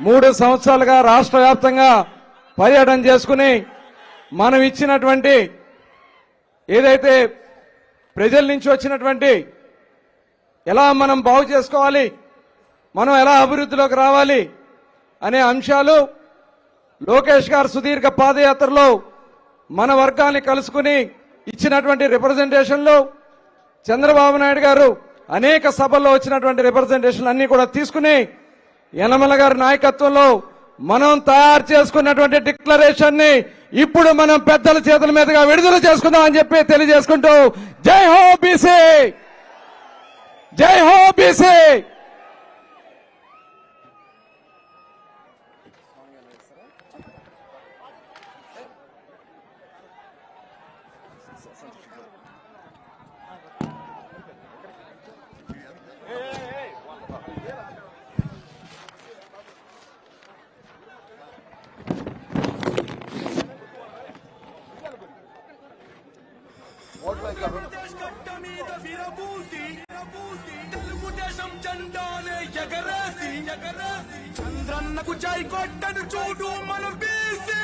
3 సంవత్సరాలుగా రాష్ట్ర వ్యాప్తంగా పర్యటన చేసుకుని మనం ఇచ్చినటువంటి ఏదైతే ప్రజల నుంచి వచ్చినటువంటి ఎలా మనం బాగు చేసుకోవాలి, మనం ఎలా అభివృద్ధిలోకి రావాలి అనే అంశాలు లోకేష్ గారు సుదీర్ఘ పాదయాత్రలో మన వర్గాన్ని కలుసుకుని ఇచ్చినటువంటి రిప్రజెంటేషన్లు, చంద్రబాబు నాయుడు గారు అనేక సభల్లో వచ్చినటువంటి రిప్రజెంటేషన్లు అన్ని కూడా తీసుకుని యనమల గారి నాయకత్వంలో మనం తయారు చేసుకున్నటువంటి డిక్లరేషన్ ని ఇప్పుడు మనం పెద్దల చేతుల మీదుగా విడుదల చేసుకుందాం అని చెప్పి తెలియజేసుకుంటూ జై హో బీసీ, జై హో బీసీ. చంద్రన్నకు జై కొట్టను చూడు మన బీసీ.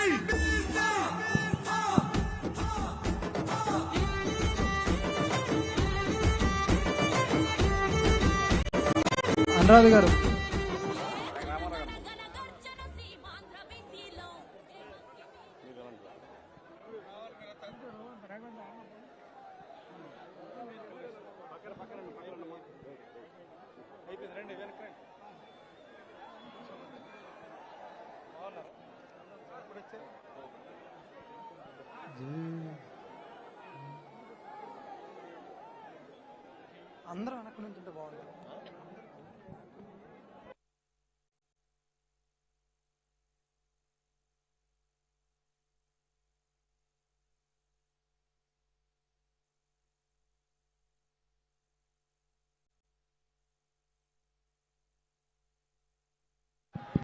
అనురాధ గారు అందరూ వెనక్కి నుంచి ఉంటే బాగుంటుంది.